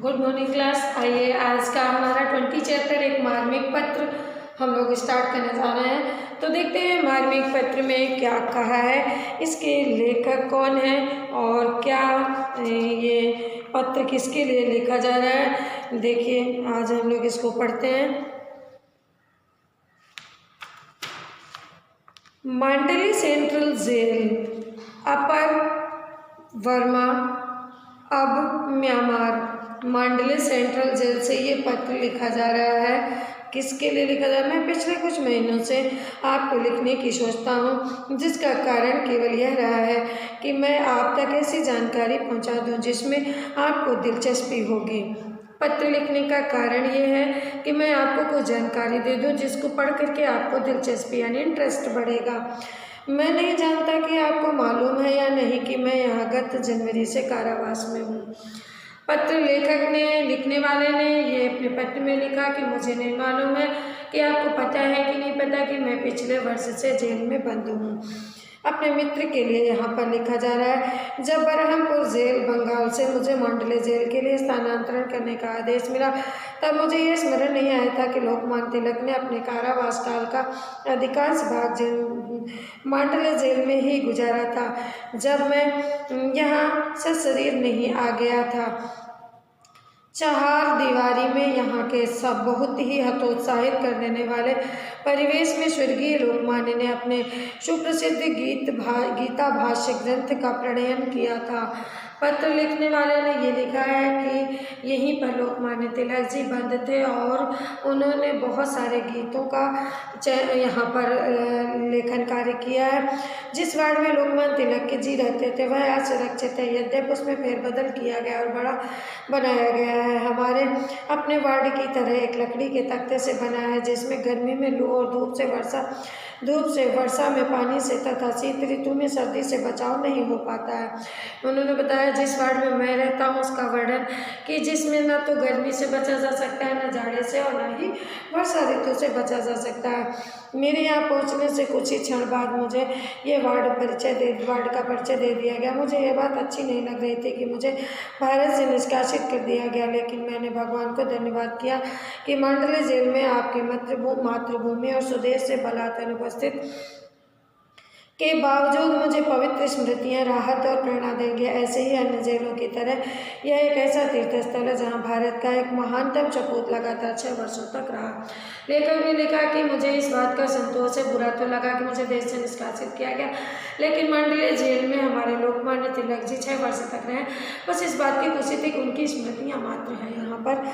Good morning class. आइए आज का हमारा 20 चैप्टर एक मार्मिक पत्र हम लोग स्टार्ट करने जा रहे हैं। तो देखते हैं मार्मिक पत्र में क्या कहा है, इसके लेखक कौन है और क्या ये पत्र किसके लिए लिखा जा रहा है। देखिए आज हम लोग इसको पढ़ते हैं। मांडली सेंट्रल जेल, अपर वर्मा, अब म्यांमार। मांडली सेंट्रल जेल से ये पत्र लिखा जा रहा है। किसके लिए लिखा जा रहा है? मैं पिछले कुछ महीनों से आपको लिखने की सोचता हूँ, जिसका कारण केवल यह रहा है कि मैं आप तक ऐसी जानकारी पहुँचा दूँ जिसमें आपको दिलचस्पी होगी। पत्र लिखने का कारण ये है कि मैं आपको कुछ जानकारी दे दूँ जिसको पढ़ करके आपको दिलचस्पी यानी इंटरेस्ट बढ़ेगा। मैं नहीं जानता कि आपको मालूम है या नहीं कि मैं यहाँ गत जनवरी से कारावास में हूँ। पत्र लेखक ने, लिखने वाले ने ये अपने पत्र में लिखा कि मुझे नहीं मालूम है कि आपको पता है कि नहीं पता कि मैं पिछले वर्ष से जेल में बंद हूँ। अपने मित्र के लिए यहाँ पर लिखा जा रहा है। जब बरहमपुर जेल बंगाल से मुझे मांडले जेल के लिए स्थानांतरण करने का आदेश मिला, तब मुझे यह स्मरण नहीं आया था कि लोकमान्य तिलक ने अपने कारावास काल का अधिकांश भाग मांडले जेल में ही गुजारा था, जब मैं यहाँ सशरीर नहीं आ गया था। चार दीवारी में यहाँ के सब बहुत ही हतोत्साहित कर देने वाले परिवेश में स्वर्गीय लोकमान्य ने अपने सुप्रसिद्ध गीता भाष्य ग्रंथ का प्रणयन किया था। पत्र लिखने वाले ने ये लिखा है कि यहीं पर लोकमान्य तिलक जी बंद थे और उन्होंने बहुत सारे गीतों का यहाँ पर लेखन कार्य किया है। जिस वार्ड में लोकमान्य तिलक जी रहते थे वह असुरक्षित है, यद्यपि उसमें फेरबदल किया गया और बड़ा बनाया गया है। हमारे अपने वार्ड की तरह एक लकड़ी के तख्ते से बना है, जिसमें गर्मी में लू और धूप से वर्षा में पानी से तथा शीत ऋतु में सर्दी से बचाव नहीं हो पाता है। उन्होंने बताया जिस वार्ड में मैं रहता हूँ उसका वर्णन कि जिसमें न तो गर्मी से बचा जा सकता है, न जाड़े से और न ही वर्षा ऋतु से बचा जा सकता है। मेरे यहाँ पहुँचने से कुछ ही क्षण बाद मुझे ये वार्ड का परिचय दे दिया गया। मुझे यह बात अच्छी नहीं लग रही थी कि मुझे भारत से निष्कासित कर दिया गया, लेकिन मैंने भगवान को धन्यवाद किया कि मांडले जेल में आपके मातृभूमि और स्वदेश से बलात् अनुपस्थित के बावजूद मुझे पवित्र स्मृतियाँ राहत और प्रेरणा देंगे। ऐसे ही अन्य जेलों की तरह यह एक ऐसा तीर्थ स्थल है जहाँ भारत का एक महानतम सपूत लगातार 6 वर्षों तक रहा। लेखक ने लिखा कि मुझे इस बात का संतोष है, बुरा तो लगा कि मुझे देश से निष्कासित किया गया, लेकिन मांडले जेल में हमारे लोकमान्य तिलक जी 6 वर्ष तक रहे। बस इस बात की खुशी थी कि उनकी स्मृतियाँ मात्र हैं। यहाँ पर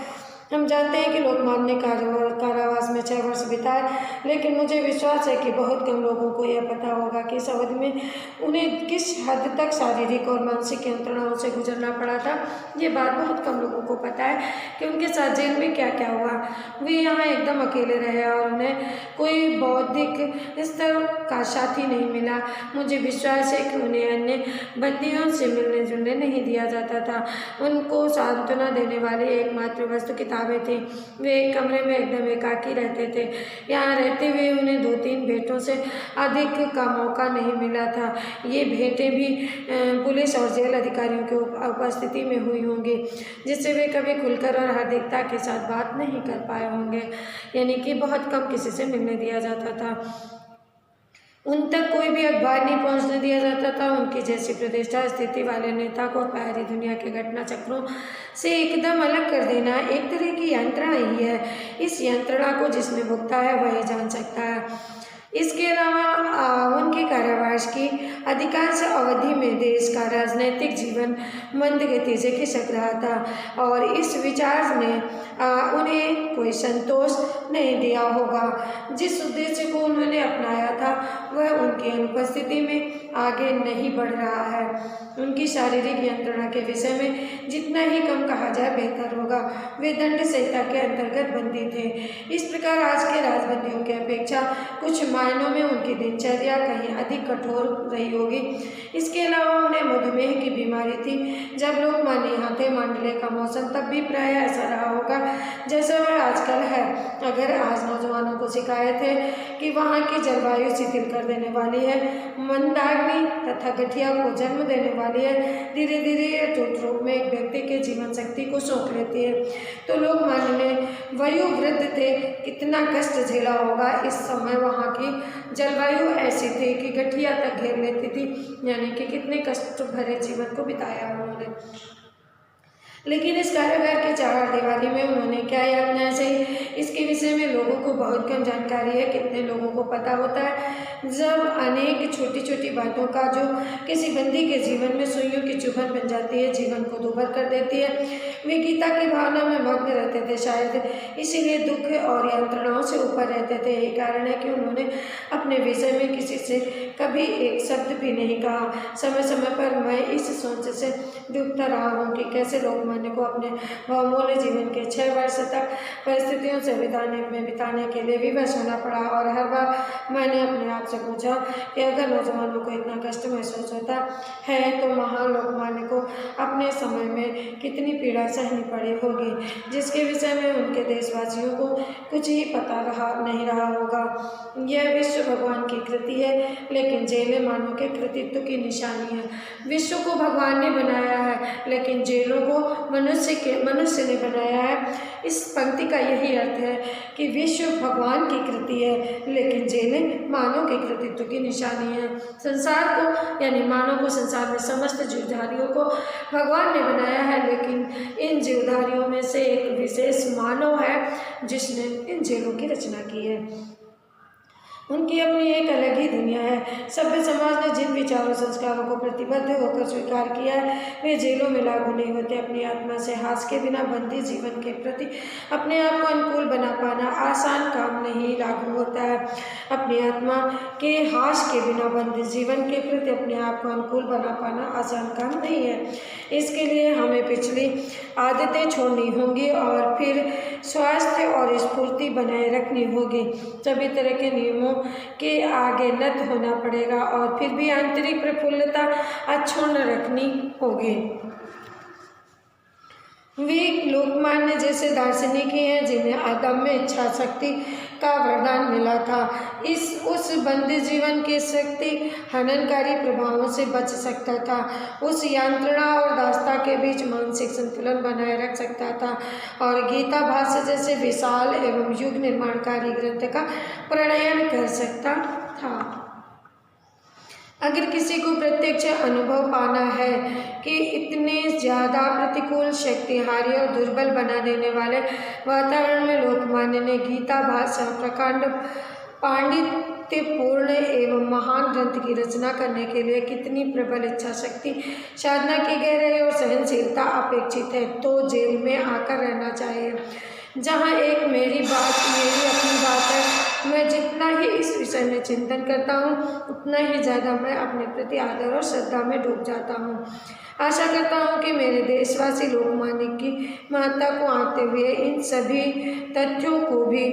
हम जानते हैं कि लोकमान्य ने कारावास में 6 वर्ष बिताए, लेकिन मुझे विश्वास है कि बहुत कम लोगों को यह पता होगा कि इस अवधि में उन्हें किस हद तक शारीरिक और मानसिक यंत्रणाओं से गुजरना पड़ा था। ये बात बहुत कम लोगों को पता है कि उनके साथ जेल में क्या क्या हुआ। वे यहाँ एकदम अकेले रहे और उन्हें कोई बौद्धिक स्तर का साथी नहीं मिला। मुझे विश्वास है कि उन्हें अन्य बंदियों से मिलने जुलने नहीं दिया जाता था। उनको सांत्वना देने वाली एकमात्र वस्तु किताबें थी। वे एक कमरे में एकदम एकाकी रहते थे। यहाँ रहते हुए उन्हें 2-3 भेंटों से अधिक का मौका नहीं मिला था। ये भेंटें भी पुलिस और जेल अधिकारियों की उपस्थिति में हुई होंगी, जिससे वे कभी खुलकर और हार्दिकता के साथ बात नहीं कर पाए होंगे, यानी कि बहुत कम किसी से मिलने दिया जाता था। उन तक कोई भी अखबार नहीं पहुंचने दिया जाता था। उनकी जैसी प्रतिष्ठा स्थिति वाले नेता को बाहरी दुनिया के घटना चक्रों से एकदम अलग कर देना एक तरह की यंत्रणा ही है। इस यंत्रणा को जिसने भुगता है वही जान सकता है। इसके अलावा उनके कारावास की अधिकांश अवधि में देश का राजनीतिक जीवन मंद गति से खिसक रहा था और इस विचार ने उन्हें कोई संतोष नहीं दिया होगा। जिस उद्देश्य को उन्होंने अपनाया था वह उनकी अनुपस्थिति में आगे नहीं बढ़ रहा है। उनकी शारीरिक यंत्रणा के विषय में जितना ही कम कहा जाए बेहतर होगा। वे दंड संहिता के अंतर्गत बंदी थे। इस प्रकार आज के राजबंदियों की अपेक्षा कुछ मायनों में उनकी दिनचर्या कहीं अधिक कठोर रही होगी। इसके अलावा उन्हें मधुमेह की बीमारी थी। जब लोकमान्य यहाँ थे मांडले का मौसम तब भी प्राय ऐसा रहा होगा जैसा वह आजकल है। अगर आज नौजवानों को शिकायत है कि वहाँ की जलवायु शिथिल कर देने वाली है, मंदाग्नि तथा गठिया को जन्म देने वाली है, धीरे धीरे यह टूट रूप में एक व्यक्ति के जीवन शक्ति को सोख लेती है, तो लोकमान्य ने वयोवृद्ध थे कितना कष्ट झेला होगा। इस समय वहाँ की जलवायु ऐसी थी कि गठिया तक घेर लेती थी, यानी कि कितने कष्ट भरे जीवन को बिताया उन्होंने। लेकिन इस कारागार की चार दीवारी में उन्होंने क्या यातना सही, इसके विषय में लोगों को बहुत कम जानकारी है। कितने लोगों को पता होता है जब अनेक छोटी छोटी बातों का जो किसी बंदी के जीवन में सुइयों की चुभन बन जाती है, जीवन को दुभर कर देती है। वे गीता की भावना में मग्न रहते थे, शायद इसीलिए दुख और यंत्रणाओं से ऊपर रहते थे। यही कारण है कि उन्होंने अपने विषय में किसी से कभी एक शब्द भी नहीं कहा। समय समय पर मैं इस सोच से डूबता रहा हूँ कि कैसे लोकमान्य को अपने बहुमूल्य जीवन के 6 वर्ष तक परिस्थितियों से बिताने के लिए विवश होना पड़ा। और हर बार मैंने अपने आप से पूछा कि अगर नौजवानों को इतना कष्ट महसूस होता है तो महान लोकमान्य को अपने समय में कितनी पीड़ा सहनी पड़ी होगी, जिसके विषय में उनके देशवासियों को कुछ ही पता नहीं रहा होगा। यह विश्व भगवान की कृति है, लेकिन जेलें मानव के कृतित्व की निशानी है। विश्व को भगवान ने बनाया है, लेकिन जेलों को मनुष्य ने बनाया है। इस पंक्ति का यही अर्थ है कि विश्व भगवान की कृति है, लेकिन जेलें मानव के कृतित्व की निशानी है। संसार को यानी मानव को, संसार में समस्त जीवधारियों को भगवान ने बनाया है, लेकिन इन जीवधारियों में से एक विशेष मानव है जिसने इन जेलों की रचना की है। उनकी अपनी एक अलग ही दुनिया है। सभ्य समाज ने जिन विचारों संस्कारों को प्रतिबद्ध होकर स्वीकार किया है वे जेलों में लागू नहीं होते। अपनी आत्मा से हास के बिना बंदी जीवन के प्रति अपने आप को अनुकूल बना पाना आसान काम नहीं लागू होता है। अपनी आत्मा के हास के बिना बंदी जीवन के प्रति अपने आप को अनुकूल बना पाना आसान काम नहीं है। इसके लिए हमें पिछली आदतें छोड़नी होंगी और फिर स्वास्थ्य और स्फूर्ति बनाए रखनी होगी। सभी तरह के नियमों के आगे नत होना पड़ेगा और फिर भी आंतरिक प्रफुल्लता अक्षुण्ण रखनी होगी। वे लोकमान्य जैसे दार्शनिक हैं जिन्हें अदम्य इच्छा शक्ति का वरदान मिला था। उस बंदी जीवन की शक्ति हननकारी प्रभावों से बच सकता था, उस यंत्रणा और दास्ता के बीच मानसिक संतुलन बनाए रख सकता था और गीता भाष्य जैसे विशाल एवं युग निर्माणकारी ग्रंथ का प्रणयन कर सकता था। अगर किसी को प्रत्यक्ष अनुभव पाना है कि इतने ज़्यादा प्रतिकूल, शक्तिहारी और दुर्बल बना देने वाले वातावरण में लोकमान्य ने गीता भाष्य प्रकांड पांडित्यपूर्ण एवं महान ग्रंथ की रचना करने के लिए कितनी प्रबल इच्छा शक्ति, साधना की गहराई और सहनशीलता अपेक्षित है, तो जेल में आकर रहना चाहिए। जहाँ एक मेरी अपनी बात है। मैं जितना ही इस विषय में चिंतन करता हूँ उतना ही ज़्यादा मैं अपने प्रति आदर और श्रद्धा में डूब जाता हूँ। आशा करता हूँ कि मेरे देशवासी लोकमान्य की महत्ता को आते हुए इन सभी तथ्यों को भी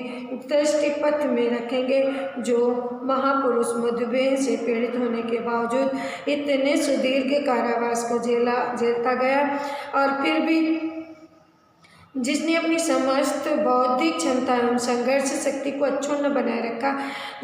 दृष्टिपथ में रखेंगे। जो महापुरुष मधुमेह से पीड़ित होने के बावजूद इतने सुदीर्घ कारावास को झेलता गया और फिर भी जिसने अपनी समस्त बौद्धिक क्षमता एवं संघर्ष शक्ति को अक्षुण्ण बनाए रखा,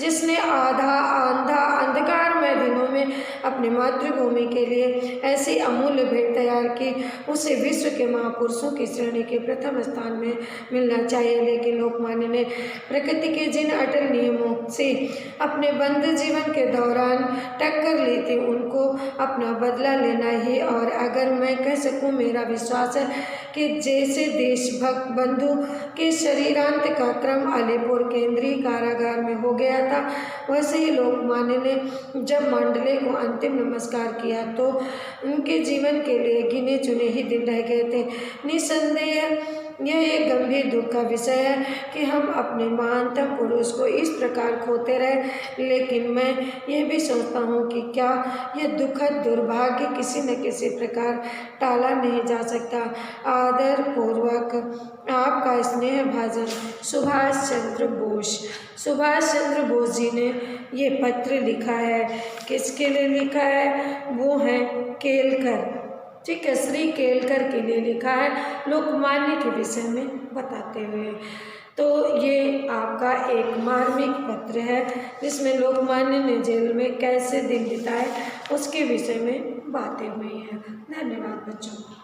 जिसने अंधकारमय दिनों में अपनी मातृभूमि के लिए ऐसी अमूल्य भेंट तैयार की, उसे विश्व के महापुरुषों की श्रेणी के प्रथम स्थान में मिलना चाहिए। लेकिन लोकमान्य ने प्रकृति के जिन अटल नियमों से अपने बंद जीवन के दौरान टक्कर ली थी उनको अपना बदला लेना ही, और अगर मैं कह सकूं मेरा विश्वास है कि जैसे देशभक्त बंधु के शरीरांत का क्रम अलीपुर केंद्रीय कारागार में हो गया था, वैसे ही लोकमान्य ने जब मांडले को अंतिम नमस्कार किया तो उनके जीवन के लिए गिने चुने ही दिन रह गए थे। निसंदेह यह एक गंभीर दुख का विषय है कि हम अपने महानतम पुरुष को इस प्रकार खोते रहे, लेकिन मैं यह भी सोचता हूँ कि क्या यह दुखद दुर्भाग्य किसी न किसी प्रकार टाला नहीं जा सकता। आदर पूर्वक आपका स्नेह भाजन सुभाष चंद्र बोस। सुभाष चंद्र बोस जी ने ये पत्र लिखा है। किसके लिए लिखा है? वो है केलकर, ठीक है, श्री केलकर के लिए लिखा है, लोकमान्य के विषय में बताते हुए। तो ये आपका एक मार्मिक पत्र है जिसमें लोकमान्य ने जेल में कैसे दिन बिताए उसके विषय में बातें हुई हैं। धन्यवाद बच्चों।